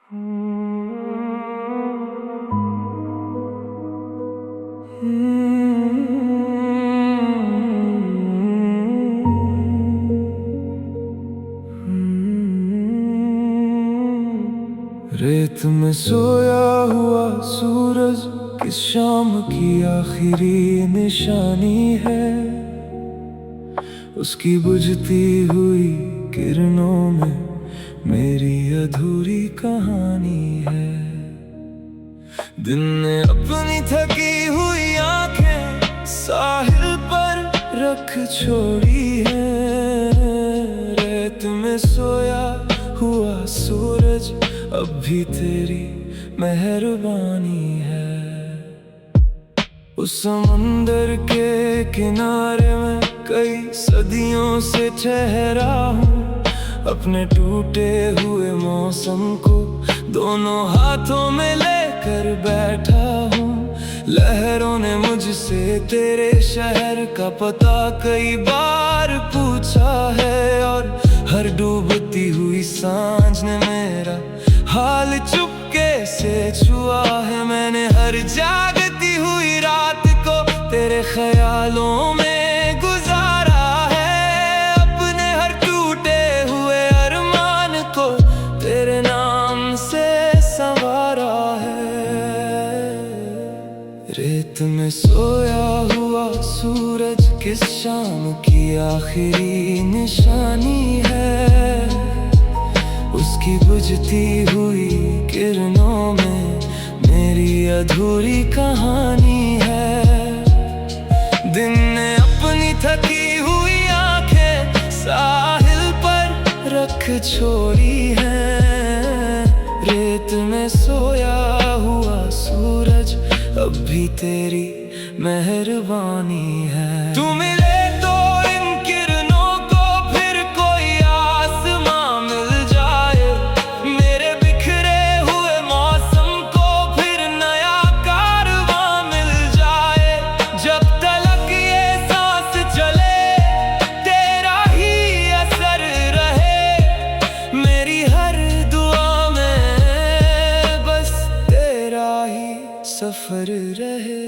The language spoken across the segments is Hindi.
रेत में सोया हुआ सूरज किस शाम की आखिरी निशानी है। उसकी बुझती हुई किरणों में मेरी अधूरी कहानी है। दिन ने अपनी थकी हुई आंखें साहिल पर रख छोड़ी है। रेत में सोया हुआ सूरज अब भी तेरी मेहरबानी है। उस समंदर के किनारे में कई सदियों से ठहरा हूँ। अपने टूटे हुए मौसम को दोनों हाथों में लेकर बैठा हूँ। लहरों ने मुझसे तेरे शहर का पता कई बार पूछा है, और हर डूबती हुई सांझ ने मेरा हाल चुपके से छुआ है। मैंने हर जागती हुई रात को तेरे ख्यालों में गुजारा है। अपने हर टूटे हुए अरमान को तेरे नाम से संवारा है। रेत में सोया हुआ सूरज किस शाम की आखिरी निशानी है। उसकी बुझती हुई किरणों में मेरी अधूरी कहानी है। दिन ने अपनी थकी हुई आंखें साहिल पर रख छोड़ी है। रेत में सोया हुआ सूरज अब भी तेरी मेहरबानी है। तू मिले तो इन किरणों को फिर कोई आसमां मिल जाए। मेरे बिखरे हुए मौसम को फिर नया कारवां मिल जाए। जब तलक ये सांस चले तेरा ही असर रहे। मेरी हर दुआ में बस तेरा ही सफर रहे।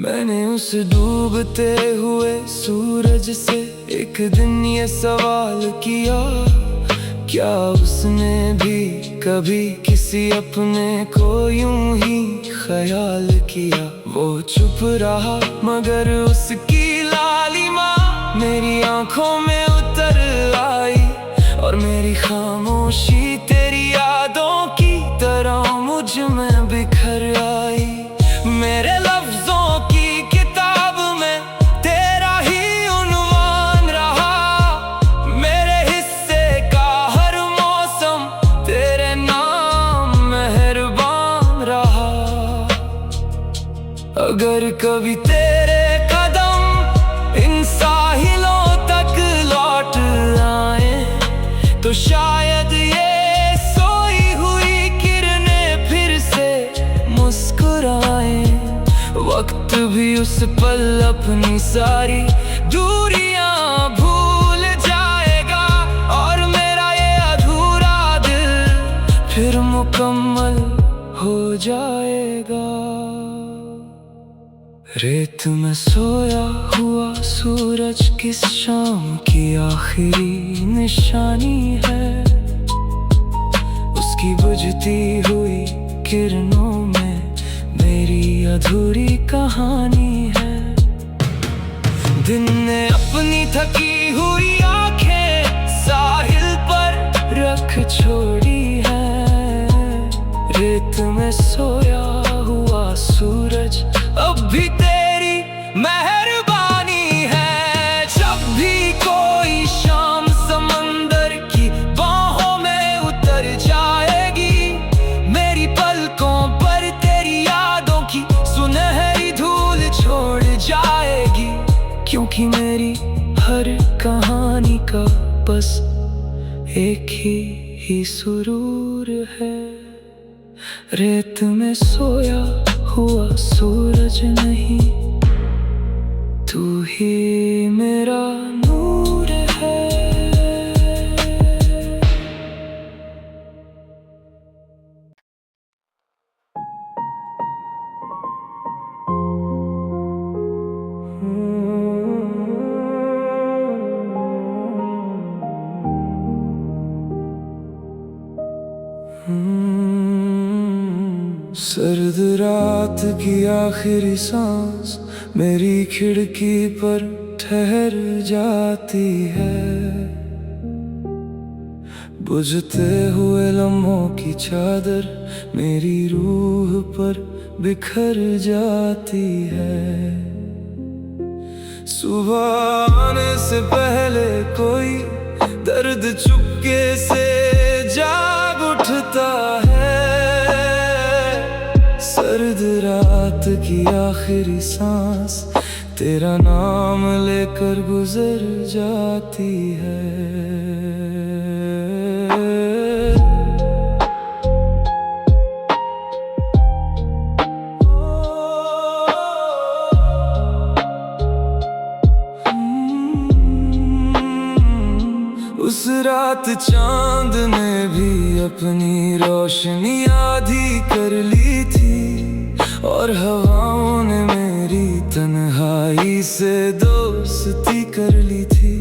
मैंने उस डूबते हुए सूरज से एक दिन ये सवाल किया, क्या उसने भी कभी किसी अपने को यूं ही ख्याल किया। वो चुप रहा मगर उसकी लालिमा मेरी आंखों में उतर आई, और मेरी खामोशी तेरी यादों की तरह मुझ में बिखर आई। मेरे लफ्जों की किताब में तेरा ही उन्वान रहा। मेरे हिस्से का हर मौसम तेरे नाम मेहरबान रहा। अगर कभी तेरे कदम इन साहिलों तक लौट आए तो शायद ये सोई हुई किरणें फिर से मुस्कुराए। वक्त भी उस पल अपनी सारी दूरियां भूल जाएगा, और मेरा ये अधूरा दिल फिर मुकम्मल हो जाएगा। रेत में सोया हुआ सूरज किस शाम की आखिरी निशानी है। उसकी बुझती हुई किरणों में मेरी अधूरी कहानी है। दिन ने अपनी थकी हुई आंखें साहिल पर रख छोड़ी है। रेत में सोया हुआ सूरज अब भी तेरी मेहरबानी है। जब भी कोई शाम समंदर की बाहों में उतर जाएगी, मेरी पलकों पर तेरी यादों की सुनहरी धूल छोड़ जाएगी। क्योंकि मेरी हर कहानी का बस एक ही सुरूर है। रेत में सोया हुआ सूरज नहीं, तू ही मेरा नूर है। सर्द रात की आखिरी सांस मेरी खिड़की पर ठहर जाती है। बुझते हुए लम्हों की चादर मेरी रूह पर बिखर जाती है। सुबह आने से पहले कोई दर्द चुपके से जाग उठता है। सर्द रात की आखिरी सांस तेरा नाम लेकर गुजर जाती है। उस रात चांद ने भी अपनी रोशनी आधी कर ली थी, और हवाओं ने मेरी तन्हाई से दोस्ती कर ली थी।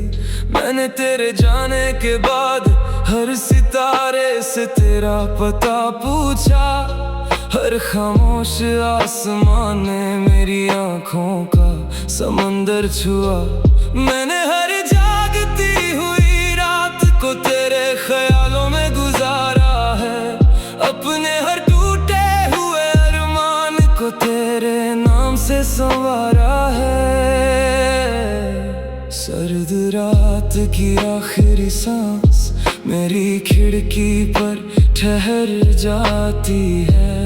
मैंने तेरे जाने के बाद हर सितारे से तेरा पता पूछा। हर खामोश आसमान ने मेरी आंखों का समंदर छुआ। मैंने हर जागती हुई रात को तेरे ख्यालों में गुजारा है। अपने हर टूटे हुए अरमान को तेरे नाम से संवारा है। सर्द रात की आखिरी सांस मेरी खिड़की पर ठहर जाती है।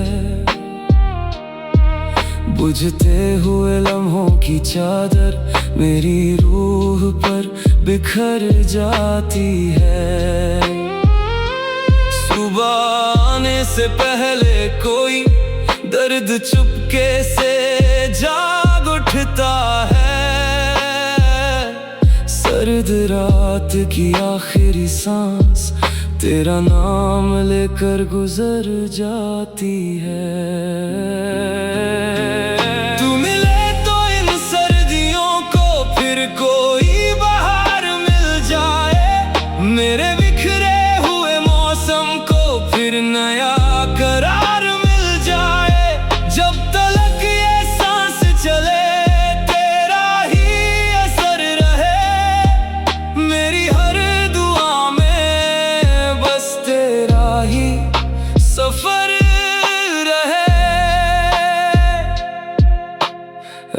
बुझते हुए लम्हों की चादर मेरी रूह पर बिखर जाती है। सुबह आने से पहले कोई दर्द चुपके से जाग उठता है। सर्द रात की आखिरी सांस तेरा नाम लेकर गुजर जाती है। तू मिले तो इन सर्दियों को फिर कोई बहार मिल जाए। मेरे बिखरे हुए मौसम को फिर नया करार मिल जाए। जब तलक ये सांस चले तेरा ही असर रहे। मेरी हर दुआ में बस तेरा ही सफर रहे।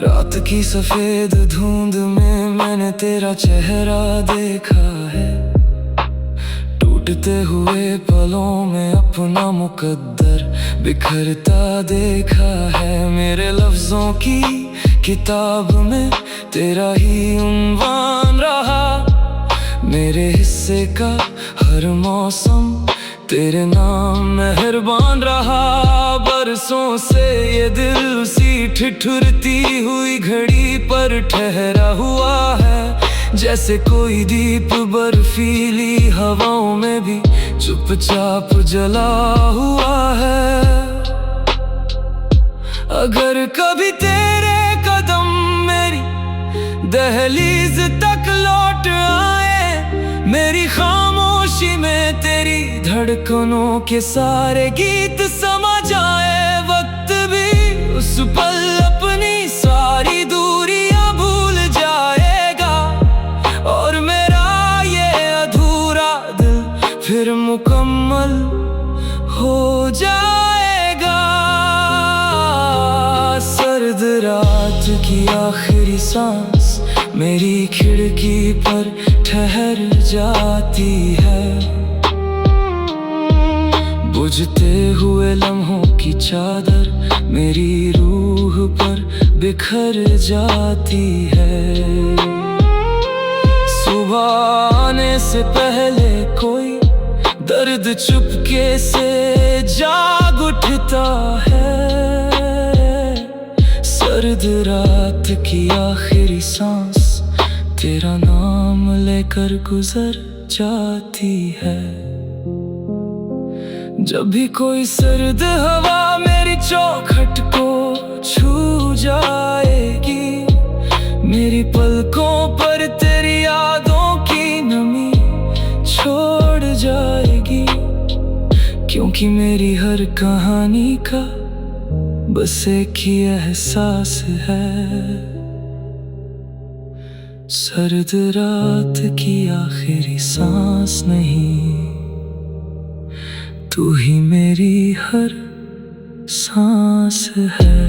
रात की सफेद धुंध में मैंने तेरा चेहरा देखा है। टूटते हुए पलों में अपना मुकद्दर बिखरता देखा है। मेरे लफ्जों की किताब में तेरा ही उन्वान रहा। मेरे हिस्से का हर मौसम तेरे नाम मेहरबान रहा। बरसों से ये दिल उसी ठिठुरती हुई घड़ी पर ठहरा हुआ है। जैसे कोई दीप बर्फीली हवाओं में भी चुपचाप जला हुआ है। अगर कभी तेरे कदम मेरी दहलीज तक लौट आए, मेरी खामोशी में तेरी धड़कनों के सारे गीत समा जाए। वक्त भी उस पल अपनी सारी दूरियां भूल जाएगा, और मेरा ये अधूरा दिल फिर मुकम्मल हो जाएगा। सर्द रात की आखिरी सांस मेरी खिड़की पर ठहर जाती है। बुझते हुए लम्हों की चादर मेरी रूह पर बिखर जाती है। सुबह आने से पहले कोई दर्द चुपके से जाग उठता है। सर्द रात की आखिरी सांस तेरा नाम लेकर गुजर जाती है। जब भी कोई सर्द हवा मेरी चौखट को छू जाएगी, मेरी पलकों पर तेरी यादों की नमी छोड़ जाएगी। क्योंकि क्योंकि मेरी हर कहानी का बस एक ही एहसास है, सर्द रात की आखिरी सांस नहीं, तू ही मेरी हर सांस है।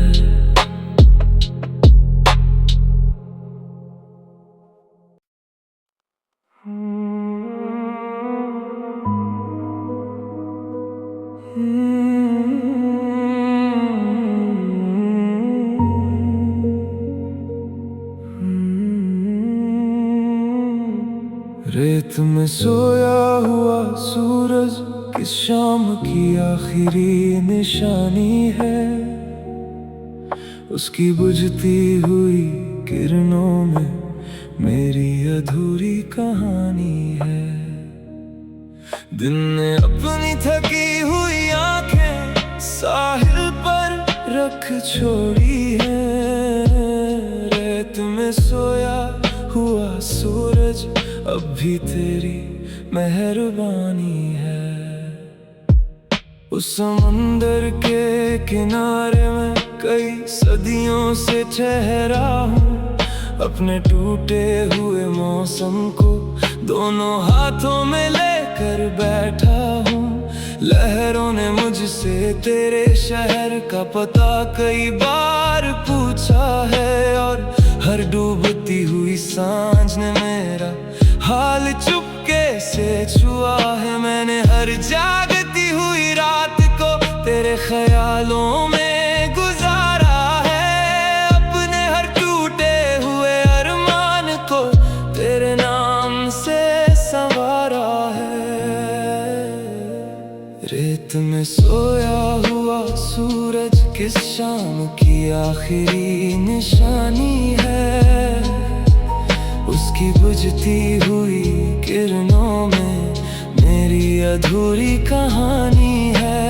रेत में सोया हुआ सूरज किस शाम की आखिरी निशानी है, उसकी बुझती हुई किरणों में मेरी अधूरी कहानी है। दिन ने अपनी थकी हुई आंखें साहिल पर रख छोड़ी है, रेत में सोया हुआ सूरज अब भी तेरी मेहरबानी है। उस समंदर के किनारे में कई सदियों से ठहरा हूँ, अपने टूटे हुए मौसम को दोनों हाथों में लेकर बैठा हूँ। लहरों ने मुझसे तेरे शहर का पता कई बार पूछा है, और हर डूबती हुई सांझ ने मेरा हाल चुपके से छुआ है। मैंने हर जागती हुई रात को तेरे ख्यालों में गुजारा है, अपने हर टूटे हुए अरमान को तेरे नाम से संवारा है। रेत में सोया हुआ सूरज किस शाम की आखिरी निशानी है, उसकी बुझती हुई किरणों में मेरी अधूरी कहानी है।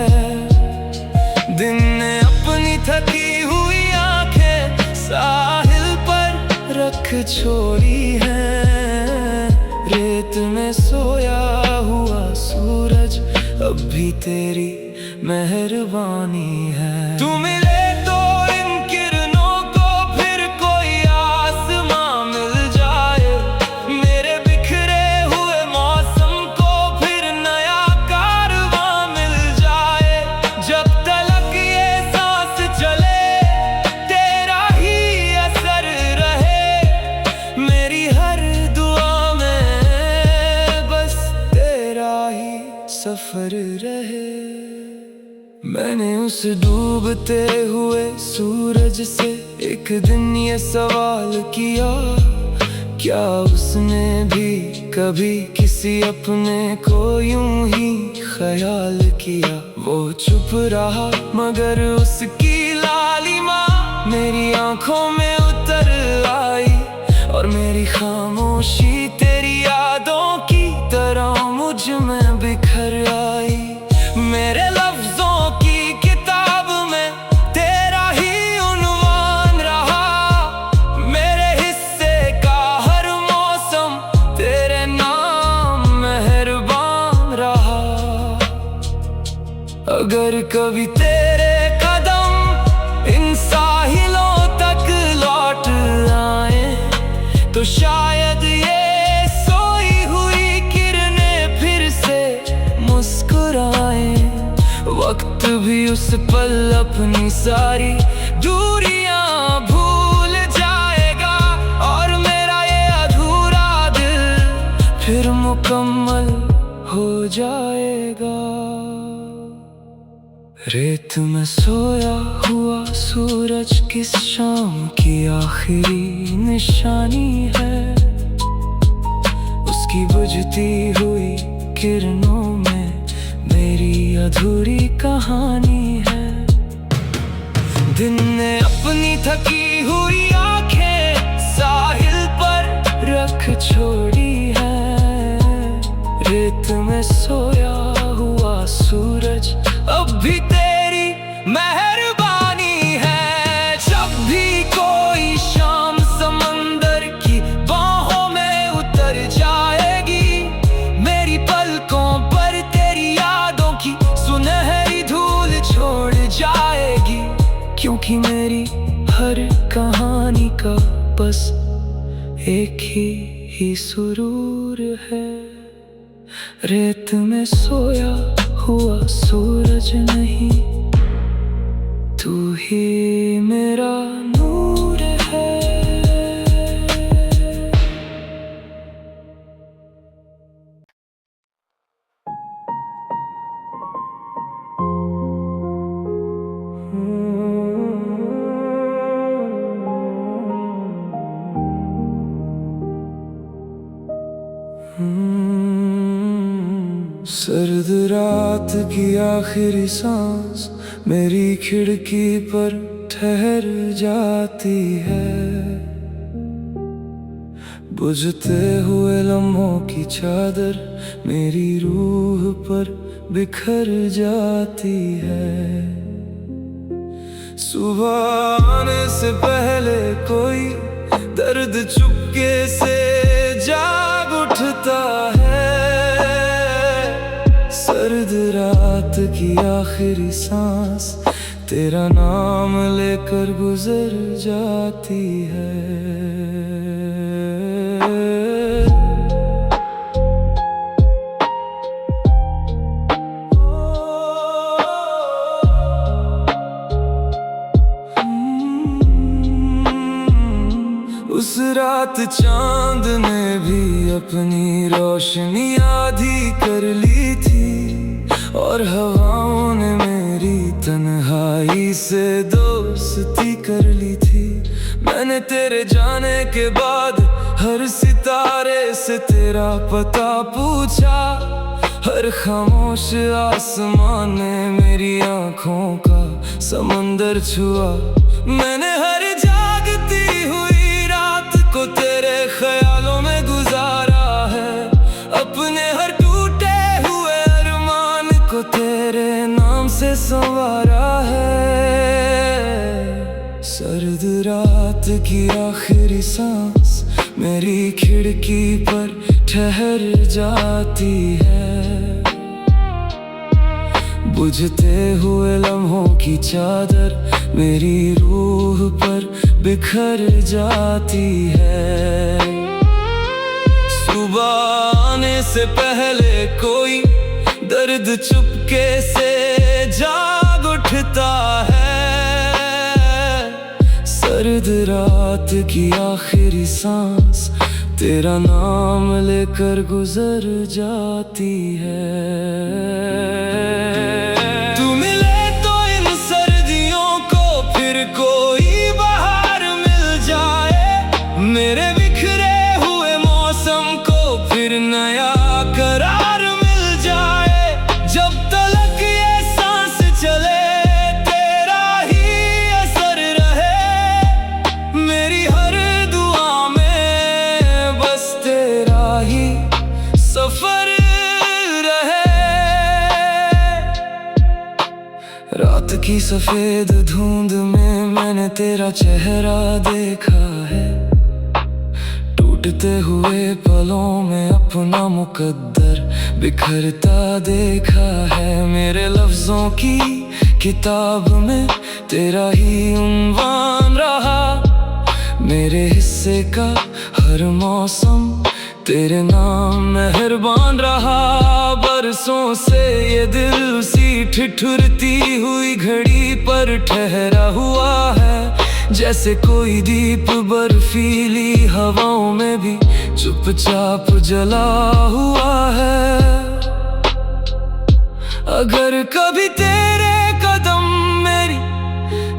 दिन ने अपनी थकी हुई आंखें साहिल पर रख छोड़ी है, रेत में सोया हुआ सूरज अब भी तेरी मेहरबानी है। तू मिले तो इन किरणों को फिर कोई आसमां मिल जाए, मेरे बिखरे हुए मौसम को फिर नया कारवां मिल जाए। जब तलक ये सांस चले तेरा ही असर रहे, मेरी हर दुआ में बस तेरा ही सफर रहे। मैंने उस डूबते हुए सूरज से एक दिन ये सवाल किया, क्या उसने भी कभी किसी अपने को यूं ही ख्याल किया। वो चुप रहा मगर उसकी लालिमा मेरी आंखों में उतर आई, और मेरी खामोशी तेरी यादों की तरह मुझ में बिखर आई। मेरे लफ्जों की किताब में तेरा ही उन्वान रहा, मेरे हिस्से का हर मौसम तेरे नाम मेहरबान रहा। अगर कभी तेरे कदम इन साहिलों तक लौट आए, तो शायद ये सोई हुई किरणें फिर से मुस्कुराए। वक्त भी उस पल अपनी सारी दूरियां भूल जाएगा, और मेरा ये अधूरा दिल फिर मुकम्मल हो जाएगा। रेत में सोया हुआ सूरज किस शाम की आखिरी निशानी है, उसकी बुझती हुई किरणों में मेरी अधूरी कहानी है। दिन ने अपनी थकी हुई आंखें साहिल पर रख छोड़ी है, रेत में सोया हुआ सूरज अब भी तेरी मेहरबानी है। जब भी कोई शाम समंदर की बाहों में उतर जाएगी, मेरी पलकों पर तेरी यादों की सुनहरी एक ही सुरूर है। रेत में सोया हुआ सूरज नहीं, तू ही मेरा नूर है। सर्द रात की आखिरी सांस मेरी खिड़की पर ठहर जाती है। बुझते हुए लम्हों की चादर मेरी रूह पर बिखर जाती है। सुबह आने से पहले कोई दर्द चुपके से जाग उठता है। सर्द रात की आखिरी सांस तेरा नाम लेकर गुजर जाती है। उस रात चांद ने भी अपनी रोशनी आधी कर ली थी, और हवाओं ने मेरी तन्हाई से दोस्ती कर ली थी। मैंने तेरे जाने के बाद हर सितारे से तेरा पता पूछा। हर खामोश आसमान ने मेरी आंखों का समंदर छुआ। मैंने हर जागती हुई रात को तेरे ख्यालों में गुजारा है। अपने हर टूटे हुए अरमान को तेरे नाम से संवारा है। सर्द रात की आखिरी सांस मेरी खिड़की पर ठहर जाती है। बुझते हुए लम्हों की चादर मेरी रूह पर बिखर जाती है। सुबह आने से पहले कोई दर्द चुपके से जाग उठता है। सर्द रात की आखिरी सांस तेरा नाम लेकर गुजर जाती है। तू मिले तो इन सर्दियों को फिर कोई बहार मिल जाए। मेरे बिखरे हुए मौसम को फिर नया करार मिल जाए। जब तलक ये सांस चले तेरा ही असर रहे। मेरी हर दुआ में बस तेरा ही सफर रहे। रात की सफेद धुंध में मैंने तेरा चेहरा देखा है। टूटते हुए पलों में अपना मुकद्दर बिखरता देखा है। मेरे लफ्जों की किताब में तेरा ही उन्वान रहा। मेरे हिस्से का हर मौसम तेरे नाम मेहरबान रहा। बरसों से ये दिल उसी ठिठुरती हुई घड़ी पर ठहरा हुआ है। जैसे कोई दीप बर्फीली हवाओं में भी चुपचाप जला हुआ है। अगर कभी तेरे कदम मेरी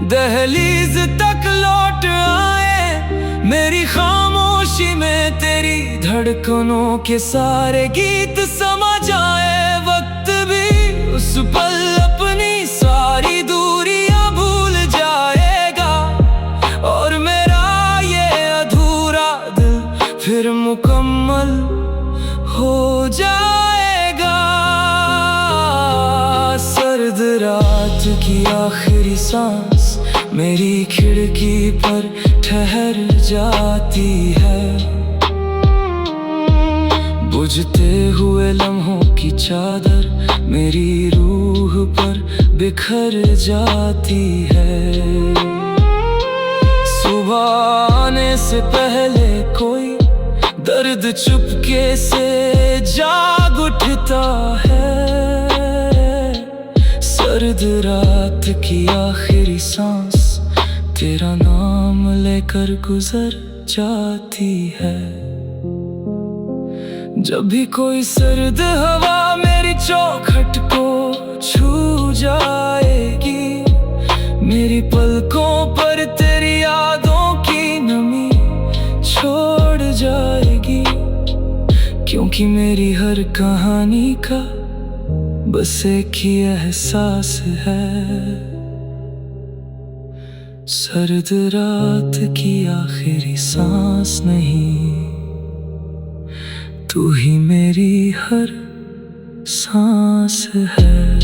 दहलीज तक लौट आए, मेरी खामोशी में तेरी धड़कनों के सारे गीत समा जाए। वक्त भी उस पल अपनी सारी दूरियां भूल जाएगा, और मेरा ये अधूरा दिल फिर मुकम्मल हो जाएगा। सर्द रात की आखिरी सांस मेरी खिड़की पर ठहर जाती है। बुझते हुए लम्हों की चादर मेरी रूह पर बिखर जाती है। सुबह आने से पहले कोई दर्द चुपके से जाग उठता है। सर्द रात की आखिरी सांस तेरा नाम लेकर गुजर जाती है। जब भी कोई सर्द हवा मेरी चौखट को छू जाएगी, मेरी पलकों पर तेरी यादों की नमी छोड़ जाएगी। क्योंकि मेरी हर कहानी का बस एक ही एहसास है, सर्द रात की आखिरी सांस नहीं, तू ही मेरी हर सांस है।